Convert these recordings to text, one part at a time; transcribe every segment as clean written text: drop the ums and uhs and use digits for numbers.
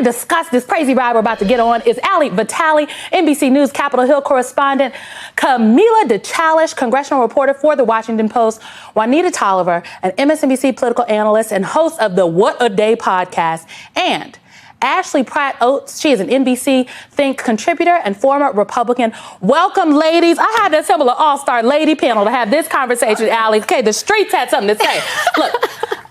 to discuss this crazy ride we're about to get on is Ali Vitale, NBC News Capitol Hill correspondent, Camila DeChalish, congressional reporter for The Washington Post, Juanita Tolliver, an MSNBC political analyst and host of the What a Day podcast, and Ashley Pratte Oates. She is an NBC Think contributor and former Republican. Welcome, ladies. I had to assemble an all-star lady panel to have this conversation, Ali. Okay, the streets had something to say. Look,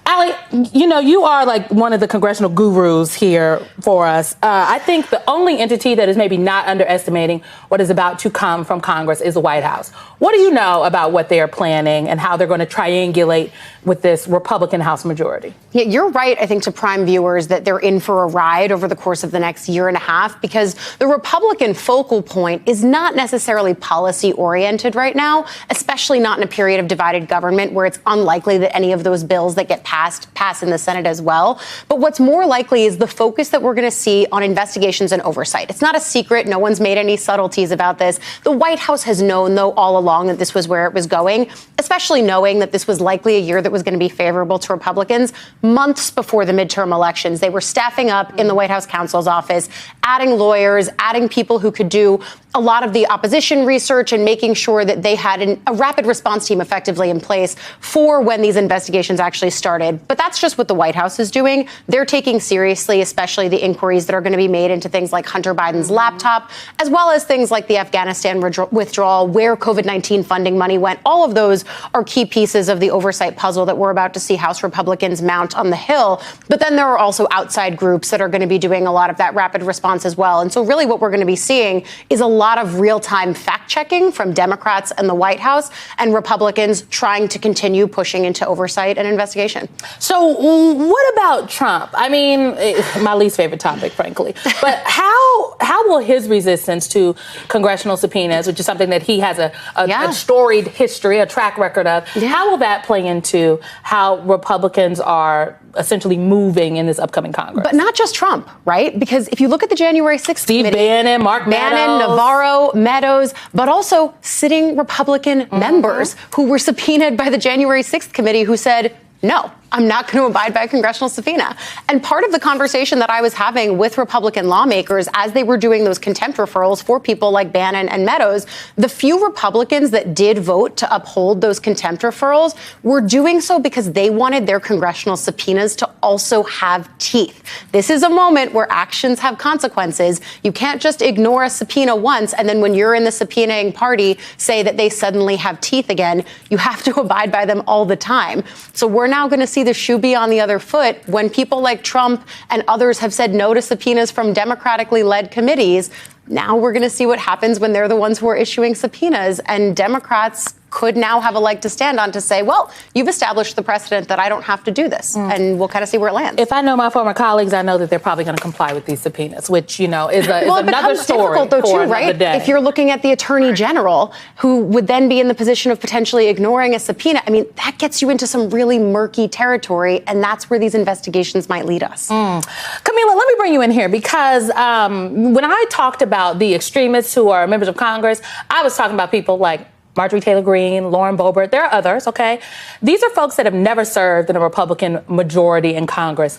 Ali, you know, you are like one of the congressional gurus here for us. I think the only entity that is maybe not underestimating what is about to come from Congress is the White House. What do you know about what they are planning and how they're going to triangulate with this Republican House majority? Yeah, you're right, I think, to prime viewers that they're in for a ride over the course of the next year and a half, because the Republican focal point is not necessarily policy oriented right now, especially not in a period of divided government where it's unlikely that any of those bills that get pass in the Senate as well. But what's more likely is the focus that we're going to see on investigations and oversight. It's not a secret. No one's made any subtleties about this. The White House has known, though, all along that this was where it was going, especially knowing that this was likely a year that was going to be favorable to Republicans. Months before the midterm elections, they were staffing up in the White House counsel's office, adding lawyers, adding people who could do a lot of the opposition research and making sure that they had a rapid response team effectively in place for when these investigations actually started. But that's just what the White House is doing. They're taking seriously, especially the inquiries that are going to be made into things like Hunter Biden's laptop, as well as things like the Afghanistan withdrawal, where COVID-19 funding money went. All of those are key pieces of the oversight puzzle that we're about to see House Republicans mount on the Hill. But then there are also outside groups that are going to be doing a lot of that rapid response as well. And so really what we're going to be seeing is a lot of real-time fact-checking from Democrats and the White House, and Republicans trying to continue pushing into oversight and investigation. So what about Trump? I mean, my least favorite topic, frankly. But how will his resistance to congressional subpoenas, which is something that he has a storied history, a track record of, how will that play into how Republicans are essentially moving in this upcoming Congress? But not just Trump, right? Because if you look at the January 6th Steve committee, Bannon, Mark Meadows, Navarro, Meadows, but also sitting Republican members who were subpoenaed by the January 6th committee who said, no, I'm not going to abide by a congressional subpoena. And part of the conversation that I was having with Republican lawmakers as they were doing those contempt referrals for people like Bannon and Meadows, the few Republicans that did vote to uphold those contempt referrals were doing so because they wanted their congressional subpoenas to also have teeth. This is a moment where actions have consequences. You can't just ignore a subpoena once and then when you're in the subpoenaing party say that they suddenly have teeth again. You have to abide by them all the time. So we're now going to see the shoe be on the other foot when people like Trump and others have said no to subpoenas from democratically led committees. Now we're going to see what happens when they're the ones who are issuing subpoenas, and Democrats could now have a leg to stand on to say, well, you've established the precedent that I don't have to do this. And we'll kind of see where it lands. If I know my former colleagues, I know that they're probably going to comply with these subpoenas, which, you know, is another story difficult, though, for too, right? day. If you're looking at the attorney general, who would then be in the position of potentially ignoring a subpoena, I mean, that gets you into some really murky territory, and that's where these investigations might lead us. Camila, let me bring you in here because when I talked about the extremists who are members of Congress, I was talking about people like Marjorie Taylor Greene, Lauren Boebert. There are others, okay? These are folks that have never served in a Republican majority in Congress.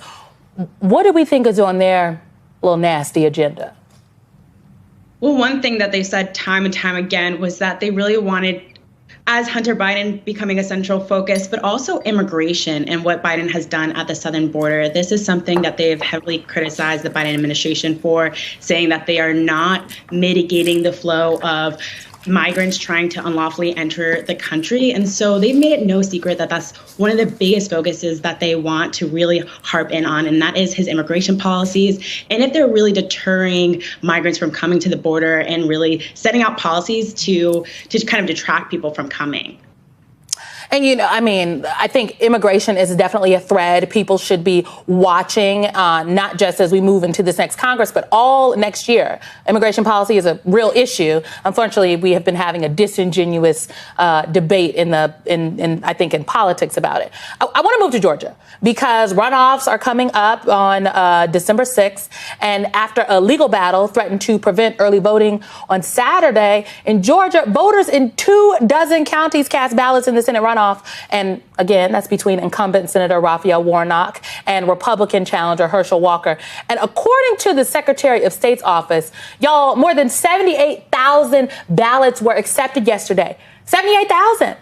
What do we think is on their little nasty agenda? Well, one thing that they said time and time again was that they really wanted, as Hunter Biden becoming a central focus, but also immigration and what Biden has done at the southern border. This is something that they've heavily criticized the Biden administration for, saying that they are not mitigating the flow of migrants trying to unlawfully enter the country. And so they've made it no secret that that's one of the biggest focuses that they want to really harp in on, and that is his immigration policies. And if they're really deterring migrants from coming to the border and really setting out policies to kind of detract people from coming. And, you know, I mean, I think immigration is definitely a thread people should be watching, not just as we move into this next Congress, but all next year. Immigration policy is a real issue. Unfortunately, we have been having a disingenuous debate I think in politics about it. I want to move to Georgia because runoffs are coming up on December 6th. And after a legal battle threatened to prevent early voting on Saturday in Georgia, voters in 24 counties cast ballots in the Senate runoff runoff. And again, that's between incumbent Senator Raphael Warnock and Republican challenger Herschel Walker. And according to the Secretary of State's office, y'all, more than 78,000 ballots were accepted yesterday. 78,000.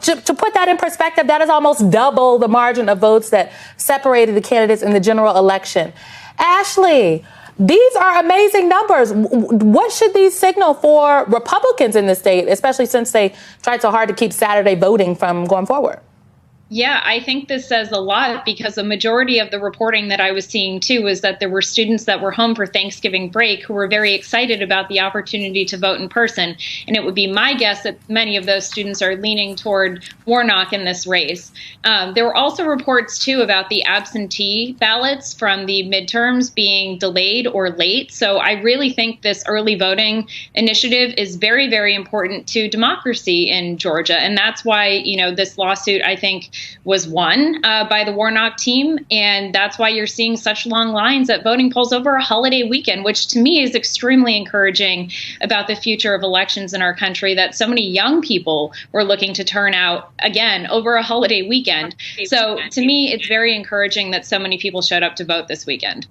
To put that in perspective, that is almost double the margin of votes that separated the candidates in the general election. Ashley, these are amazing numbers. What should these signal for Republicans in the state, especially since they tried so hard to keep Saturday voting from going forward? Yeah, I think this says a lot because the majority of the reporting that I was seeing, too, was that there were students that were home for Thanksgiving break who were very excited about the opportunity to vote in person. And it would be my guess that many of those students are leaning toward Warnock in this race. There were also reports, too, about the absentee ballots from the midterms being delayed or late. So I really think this early voting initiative is very, very important to democracy in Georgia. And that's why, this lawsuit, I think, was won by the Warnock team. And that's why you're seeing such long lines at voting polls over a holiday weekend, which to me is extremely encouraging about the future of elections in our country, that so many young people were looking to turn out again over a holiday weekend. So to me, it's very encouraging that so many people showed up to vote this weekend.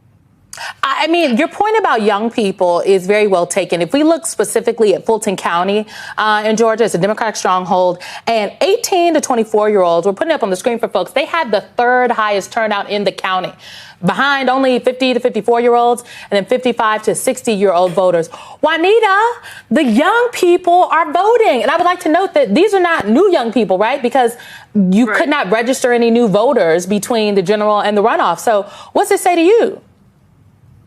I mean, your point about young people is very well taken. If we look specifically at Fulton County in Georgia, it's a Democratic stronghold, and 18 to 24-year-olds, we're putting it up on the screen for folks, they had the third highest turnout in the county, behind only 50 to 54-year-olds and then 55 to 60-year-old voters. Juanita, the young people are voting. And I would like to note that these are not new young people, right? Because you could not register any new voters between the general and the runoff. So what's it say to you?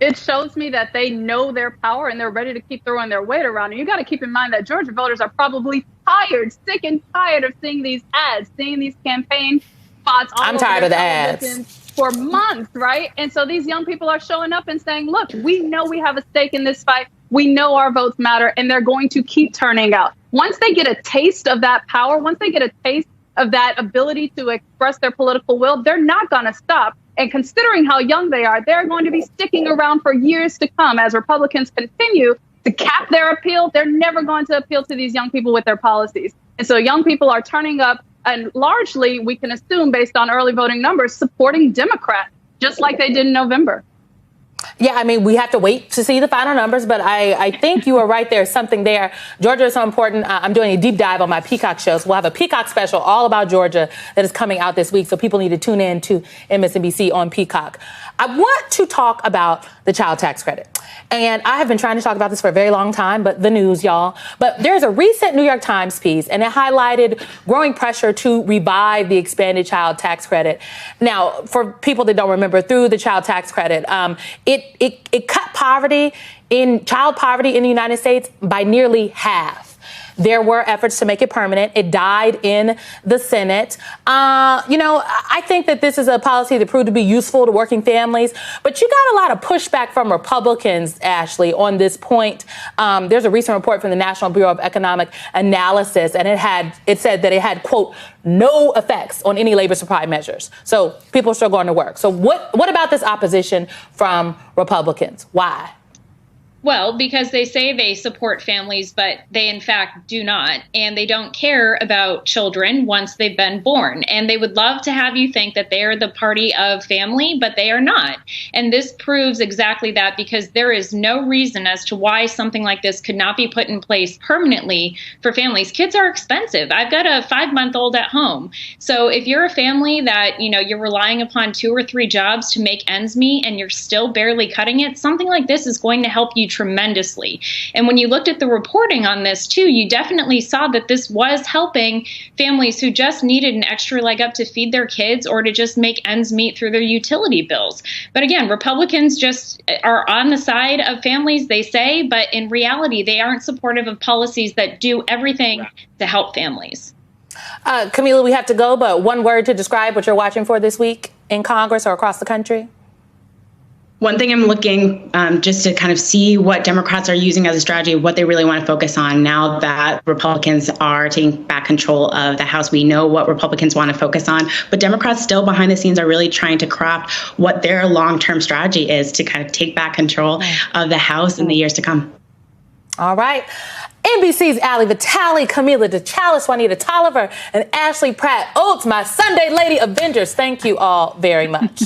It shows me that they know their power and they're ready to keep throwing their weight around. And you got to keep in mind that Georgia voters are probably tired, sick and tired of seeing these ads, seeing these campaign spots. I'm tired of the ads. For months, right? And so these young people are showing up and saying, look, we know we have a stake in this fight. We know our votes matter, and they're going to keep turning out. Once they get a taste of that power, once they get a taste of that ability to express their political will, they're not going to stop. And considering how young they are, they're going to be sticking around for years to come as Republicans continue to cap their appeal. They're never going to appeal to these young people with their policies. And so young people are turning up and largely, we can assume based on early voting numbers, supporting Democrats, just like they did in November. Yeah, I mean, we have to wait to see the final numbers, but I think you are right. There's something there. Georgia is so important. I'm doing a deep dive on my Peacock show. So we'll have a Peacock special all about Georgia that is coming out this week. So people need to tune in to MSNBC on Peacock. I want to talk about the child tax credit. And I have been trying to talk about this for a very long time, but the news, y'all. But there's a recent New York Times piece, and it highlighted growing pressure to revive the expanded child tax credit. Now, for people that don't remember, through the child tax credit, it cut child poverty in the United States by nearly half. There were efforts to make it permanent. It died in the Senate. I think that this is a policy that proved to be useful to working families. But you got a lot of pushback from Republicans, Ashley, on this point. There's a recent report from the National Bureau of Economic Analysis, and it said that it had, quote, no effects on any labor supply measures. So people are still going to work. So what about this opposition from Republicans? Why? Well, because they say they support families, but they in fact do not. And they don't care about children once they've been born. And they would love to have you think that they are the party of family, but they are not. And this proves exactly that, because there is no reason as to why something like this could not be put in place permanently for families. Kids are expensive. I've got a 5-month-old at home. So if you're a family that, you're relying upon 2 or 3 jobs to make ends meet and you're still barely cutting it, something like this is going to help you tremendously. And when you looked at the reporting on this too, you definitely saw that this was helping families who just needed an extra leg up to feed their kids or to just make ends meet through their utility bills. But again, Republicans just are on the side of families, they say, but in reality, they aren't supportive of policies that do everything to help families. Camila, we have to go, but one word to describe what you're watching for this week in Congress or across the country? One thing I'm looking just to kind of see what Democrats are using as a strategy, what they really want to focus on now that Republicans are taking back control of the House. We know what Republicans want to focus on, but Democrats still behind the scenes are really trying to craft what their long-term strategy is to kind of take back control of the House in the years to come. All right. NBC's Ali Vitale, Camila DeChalis, Juanita Tolliver, and Ashley Pratte Oates, my Sunday Lady Avengers. Thank you all very much.